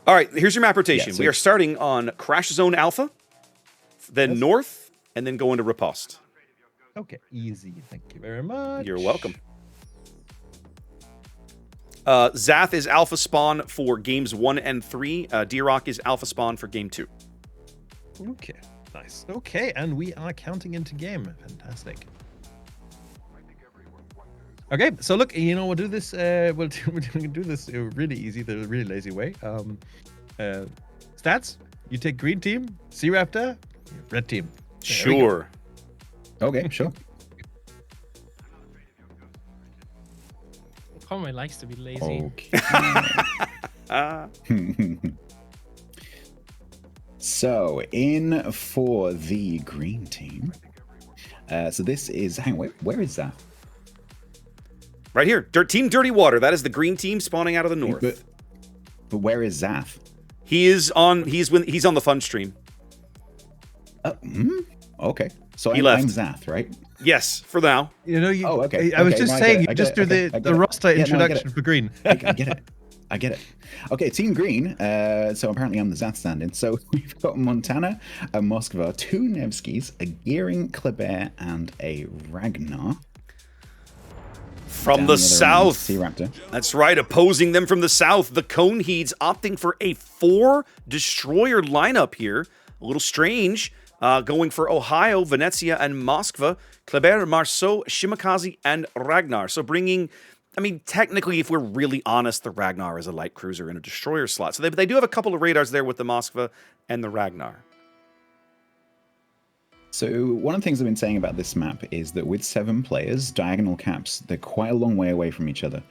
All right, here's your map rotation. Yeah, so we are starting on Crash Zone Alpha, then North, and then going to Riposte. Okay, easy. Thank you very much. You're welcome. Zath is alpha spawn for games 1 and 3. D-Rock is alpha spawn for game 2. Okay, nice. Okay, and we are counting into game. Fantastic. Okay, so look, you know, we'll do this. We'll do this really easy, the really lazy way. Stats: you take green team, SeaRaptor, red team. Sure. Okay, sure. Conway likes to be lazy. Okay. So, in for the green team. So this is. Hang on, where is that? Right here, Team Dirty Water. That is the green team spawning out of the north. But where is Zath? He's on the fun stream. Okay, so He I'm left. Zath, right? Yes, for now. You know, Oh, okay. I was Okay, just no, I saying, get it, you just do I get the it. roster Yeah, no, I get introduction it. for green. I get it. I get it. Okay, Team Green. So apparently I'm the Zath stand-in. So we've got Montana, a Moskva, 2 Nevskis, a Gearing, Kleber, and a Ragnar. From Down the other end, south. SeaRaptor. That's right, opposing them from the south. The Coneheeds opting for a 4-destroyer lineup here. A little strange. Going for Ohio, Venezia, and Moskva. Kleber, Marceau, Shimakaze, and Ragnar. So bringing... I mean, technically, if we're really honest, the Ragnar is a light cruiser in a destroyer slot. So they do have a couple of radars there with the Moskva and the Ragnar. So one of the things I've been saying about this map is that with 7 players, diagonal caps, they're quite a long way away from each other.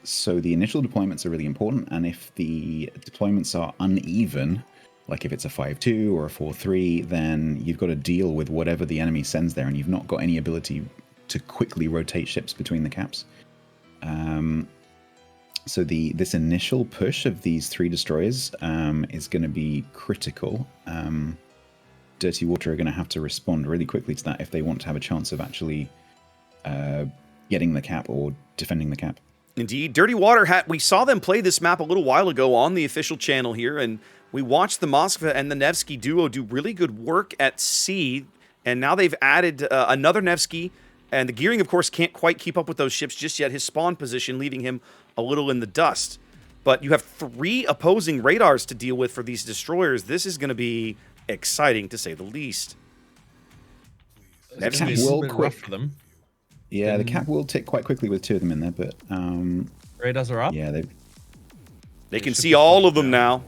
So the initial deployments are really important, and if the deployments are uneven, like if it's a 5-2 or a 4-3, then you've got to deal with whatever the enemy sends there, and you've not got any ability to quickly rotate ships between the caps. So this initial push of these 3 destroyers is going to be critical. Dirty Water are going to have to respond really quickly to that if they want to have a chance of actually getting the cap or defending the cap. Indeed. Dirty Water, we saw them play this map a little while ago on the official channel here, and we watched the Moskva and the Nevsky duo do really good work at sea, and now they've added another Nevsky, and the Gearing, of course, can't quite keep up with those ships just yet. His spawn position leaving him a little in the dust. But you have 3 opposing radars to deal with for these destroyers. This is going to be exciting, to say the least. The cap will quick for them. Yeah, the cap will tick quite quickly with 2 of them in there, but radars are up. Yeah, they can see all of them now.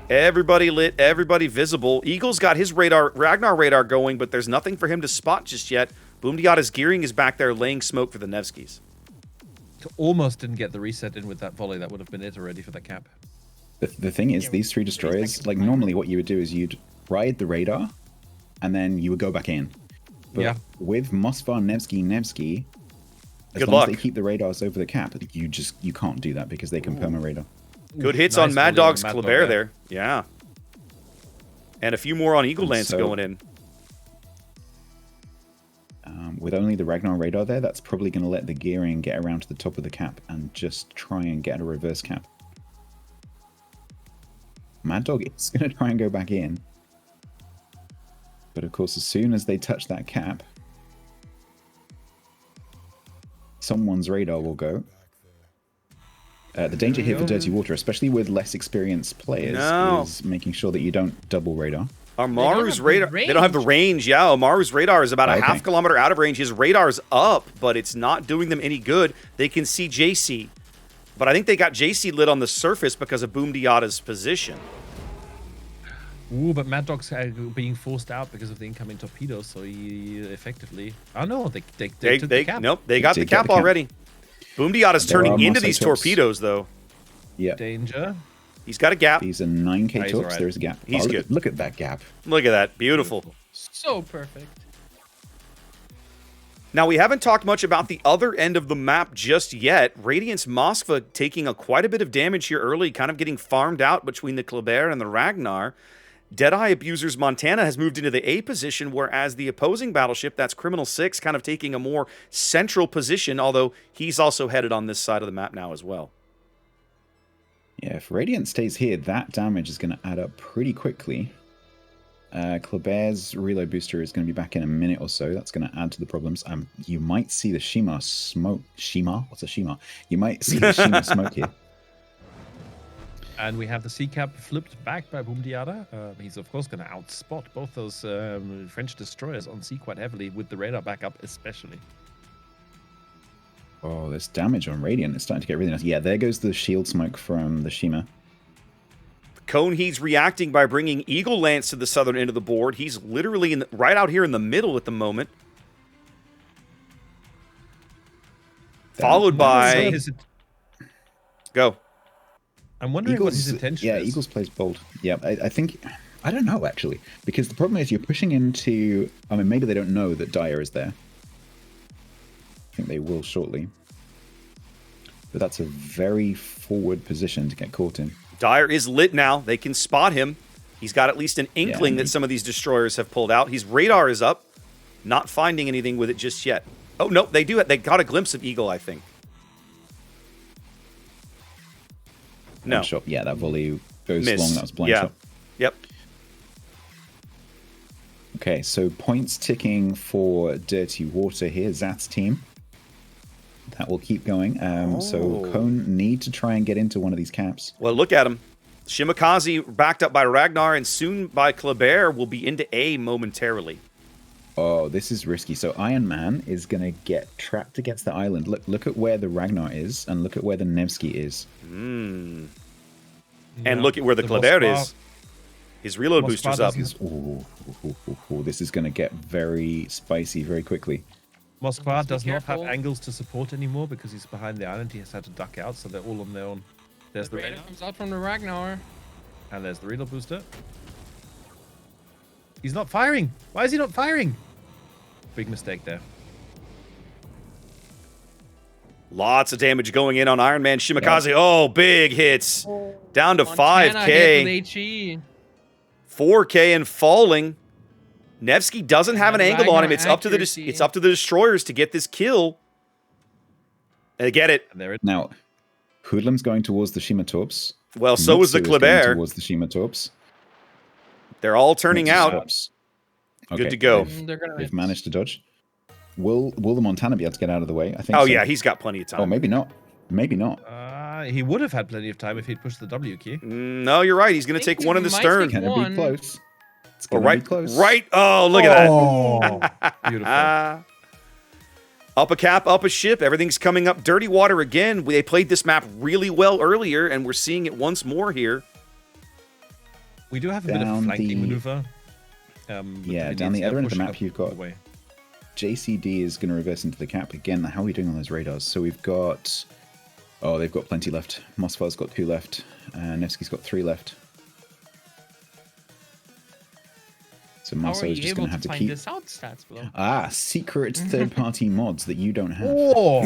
Everybody lit, everybody visible. Eagle's got his Ragnar radar going, but there's nothing for him to spot just yet. Boomdiata's Gearing is back there laying smoke for the Nevskis. Almost didn't get the reset in with that volley. That would have been it already for the cap. The thing is, these 3 destroyers, like normally what you would do is you'd ride the radar, and then you would go back in. But with Moskva, Nevsky, as Good long luck. as they keep the radars over the cap, you can't do that because they can perma radar. Good hits nice on Mad volley on Dog's Mad Dog Kleber there. Yeah. And a few more on Eagle And Lance so- going in. With only the Ragnar radar there, that's probably going to let the Gearing get around to the top of the cap and just try and get a reverse cap. Mad Dog is going to try and go back in. But of course, as soon as they touch that cap, someone's radar will go. The danger here for Dirty Water, especially with less experienced players, is making sure that you don't double radar. Amaru's radar, they don't have the range. Yeah, Amaru's radar is about a half kilometer out of range. His radar's up, but it's not doing them any good. They can see JC, but I think they got JC lit on the surface because of Boomdiata's position. Ooh, but Mad Dog's being forced out because of the incoming torpedoes, so he effectively... Oh no, they took the cap. Nope, they got the cap already. Boomdiata's turning into these torpedoes, though. Yeah. Danger. He's got a gap. He's a 9k He's torps. right. There's a gap. He's good. Look at that gap. Look at that. Beautiful. So perfect. Now, we haven't talked much about the other end of the map just yet. Radiance Moskva taking quite a bit of damage here early, kind of getting farmed out between the Kleber and the Ragnar. Deadeye Abusers Montana has moved into the A position, whereas the opposing battleship, that's Criminal 6, kind of taking a more central position, although he's also headed on this side of the map now as well. Yeah, if Radiant stays here, that damage is going to add up pretty quickly. Kleber's reload booster is going to be back in a minute or so. That's going to add to the problems. You might see the Shima smoke. Shima? What's a Shima? You might see the Shima smoke here. And we have the sea cap flipped back by Boomdiada. He's of course going to outspot both those French destroyers on sea quite heavily, with the radar back up especially. Oh, this damage on Radiant is starting to get really nice. Yeah, there goes the shield smoke from the Shima. Coneheed's reacting by bringing Eagle Lance to the southern end of the board. He's literally right out here in the middle at the moment. Followed by... Go. I'm wondering what his intention is. Yeah, Eagles plays bold. Yeah, I think... I don't know, actually. Because the problem is you're pushing into... I mean, maybe they don't know that Dire is there. I think they will shortly. But that's a very forward position to get caught in. Dire is lit now. They can spot him. He's got at least an inkling that some of these destroyers have pulled out. His radar is up. Not finding anything with it just yet. Oh, no, they do. They got a glimpse of Eagle, I think. No. Shot. Yeah, that volley goes Miss. long. That was blind shot. Yep. Okay, so points ticking for Dirty Water here. Zat's team. That will keep going. So Cone need to try and get into one of these caps. Well, look at him. Shimakaze backed up by Ragnar and soon by Kleber will be into A momentarily. Oh, this is risky. So Iron Man is going to get trapped against the island. Look at where the Ragnar is and look at where the Nevsky is. And look at where the Kleber is. His reload booster's up. This is going to get very spicy very quickly. Moskva does not have angles to support anymore because he's behind the island. He has had to duck out, so they're all on their own. There's the radar comes out from the Ragnar. And there's the reload booster. He's not firing. Why is he not firing? Big mistake there. Lots of damage going in on Iron Man Shimakaze. Oh, big hits. Down to 5K. 4K and falling. Nevsky doesn't have an angle on him. It's up to the destroyers to get this kill. And get it. Now, Hoodlum's going towards the Shima Torps. Well, so is the Kleber. Towards the Shima Torps. They're all turning out. Okay, good to go. They've managed to dodge. Will the Montana be able to get out of the way? I think. Oh so. yeah, he's got plenty of time. Oh, maybe not. Maybe not. He would have had plenty of time if he'd pushed the W key. No, you're right. He's going to take one in the stern. Can it be close? It's going to be close. Right. Oh, look at that. Beautiful. Up a cap, up a ship. Everything's coming up. Dirty Water again. They played this map really well earlier, and we're seeing it once more here. We do have a bit of flanking maneuver. Down the other end of the map, you've got JCD is going to reverse into the cap. Again, how are we doing on those radars? So we've got... Oh, they've got plenty left. Moskva's got 2 left. Nevsky's got 3 left. So Marcel is just going to have to keep... this out, stats below? Secret third-party mods that you don't have. Oh,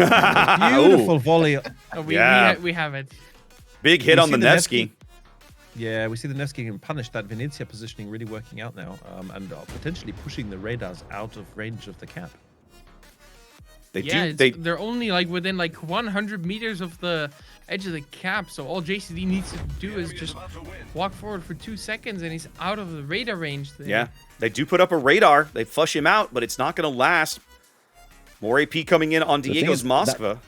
beautiful volley. We have it. Big hit on the Nevsky. Yeah, we see the Nevsky can punish that Venezia positioning really working out now, and potentially pushing the radars out of range of the cap. They're only within 100 meters of the edge of the cap, so all JCD needs to do is just walk forward for 2 seconds and he's out of the radar range there. Yeah, they do put up a radar. They flush him out, but it's not going to last. More AP coming in on Diego's Moskva.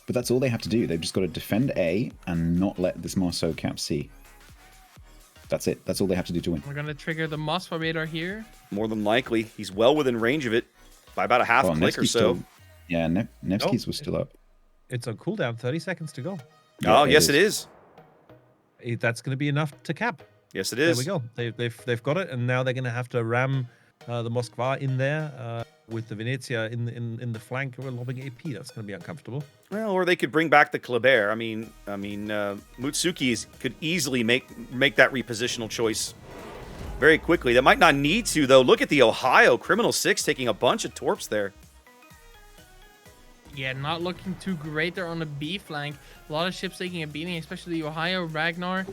But that's all they have to do. They've just got to defend A and not let this Marceau cap C. That's it. That's all they have to do to win. We're going to trigger the Moskva radar here. More than likely. He's well within range of it by about a half click Nevsky's or so. Nevsky's was still up. It's on cooldown, 30 seconds to go. Oh, yes, it is. That's going to be enough to cap. Yes, it is. There we go. They've got it, and now they're going to have to ram the Moskva in there with the Venezia in the flank or lobbing AP. That's going to be uncomfortable. Well, or they could bring back the Kleber. I mean, Mutsuki could easily make that repositional choice very quickly. That might not need to, though. Look at the Ohio Criminal 6 taking a bunch of torps there. Yeah, not looking too great there on the B flank. A lot of ships taking a beating, especially the Ohio Ragnar.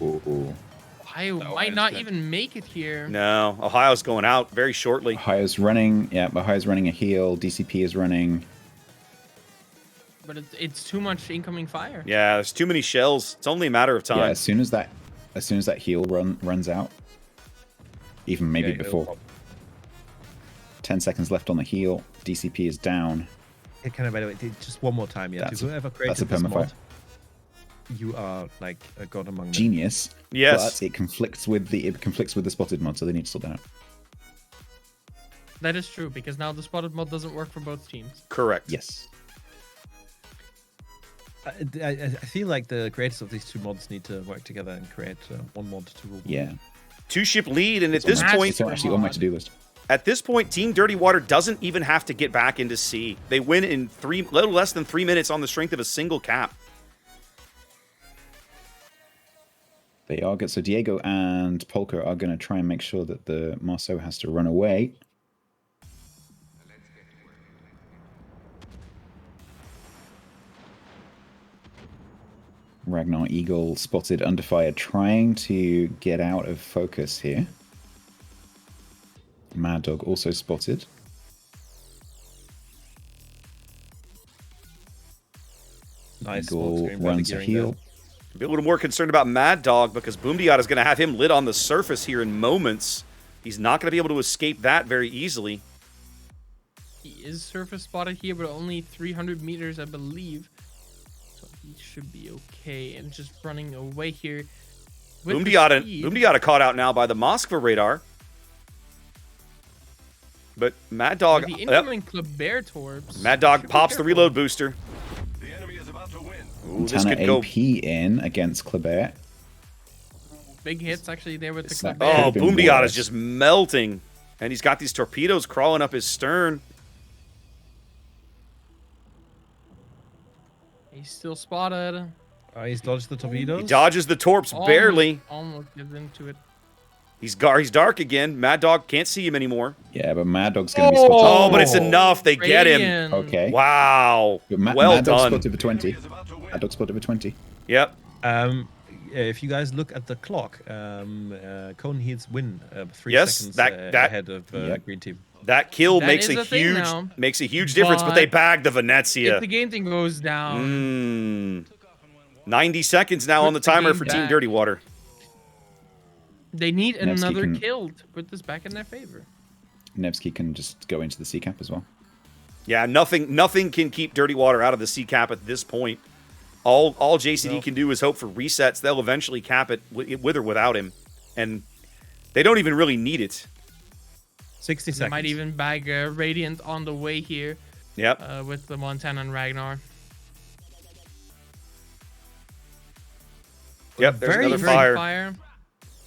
Ohio might not even make it here. No, Ohio's going out very shortly. Ohio's running a heal. DCP is running. but it's too much incoming fire. Yeah, there's too many shells. It's only a matter of time. Yeah, as soon as that heal runs out, even maybe Yeah, before. 10 seconds left on the heal. DCP is down. Hey, can I, by the way, just one more time, yeah? That's To a- whoever that's created a this permafire. mod, you are like a god among men. Genius. Yes. But it conflicts with the spotted mod, so they need to sort that out. That is true, because now the spotted mod doesn't work for both teams. Correct. Yes. I feel like the creators of these two mods need to work together and create one mod to rule. Yeah. 2-ship lead, and at this Massive point, It's actually on my to-do list. Team Dirty Water doesn't even have to get back into C. They win in little less than 3 minutes on the strength of a single cap. They are good. So Diego and Polka are going to try and make sure that the Marceau has to run away. Ragnar Eagle spotted under fire, trying to get out of focus here. Mad Dog also spotted. Nice. Eagle smoke screen, really runs a gearing heal. Be a little more concerned about Mad Dog because Boomdiat is going to have him lit on the surface here in moments. He's not going to be able to escape that very easily. He is surface spotted here, but only 300 meters, I believe. So he should be okay. And just running away here. with the speed. Boomdiata caught out now by the Moskva radar. But Mad Dog... With the incoming Kleber torps. Mad Dog should be pops the careful. reload booster. The enemy is about to win. Ooh, this Montana could go... AP in against Kleber. Big hits actually there with the It's not Kleber. bad. Oh, Could've been Boomdiata worse. is just melting. And he's got these torpedoes crawling up his stern. He's still spotted. He's dodged the torpedoes. He dodges the torps barely. Almost gets into it. He's dark again. Mad Dog can't see him anymore. Yeah, but Mad Dog's going to be spotted. Oh, but it's enough. They get him. Radiant. Okay. Wow. But Well Mad Dog done. spotted for 20. Is about to win. Mad Dog spotted for 20. Yep. If you guys look at the clock, Coneheads win 3 Yes, seconds that- ahead of Yep. Green Team. That kill That makes is a a thing huge now. difference, but they But bagged the If Venezia. the game thing goes down, 90 seconds now on the Put the timer game for Team back. Dirty Water. they need Nevsky another can- kill to put this back in their favor. Nevsky can just go into the C cap as well. Yeah, nothing can keep Dirty Water out of the C cap at this point. All JCD No. can do is hope for resets. They'll eventually cap it with or without him, and they don't even really need it. 60 They seconds. might even bag Radiant on the way here Yep. with the Montana and Ragnar. Yep. There's very, another very fire.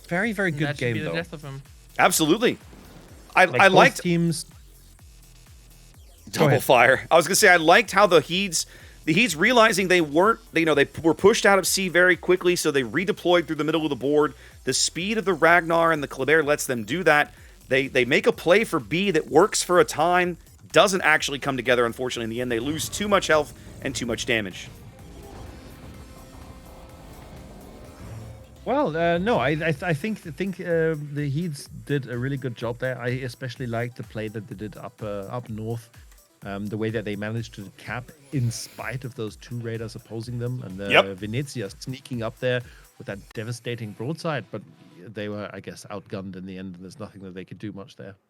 Very, very good That should game, be the though. death of him. Absolutely. I Both liked teams. double ahead. fire. I was gonna say I liked how the Heats realizing they weren't, they were pushed out of C very quickly, so they redeployed through the middle of the board. The speed of the Ragnar and the Kleber lets them do that. They make a play for B that works for a time, doesn't actually come together. Unfortunately, in the end, they lose too much health and too much damage. Well, no, I think the Heats did a really good job there. I especially liked the play that they did up north, the way that they managed to cap in spite of those two raiders opposing them, and Yep. Venezia sneaking up there with that devastating broadside. But they were, I guess, outgunned in the end, and there's nothing that they could do much there.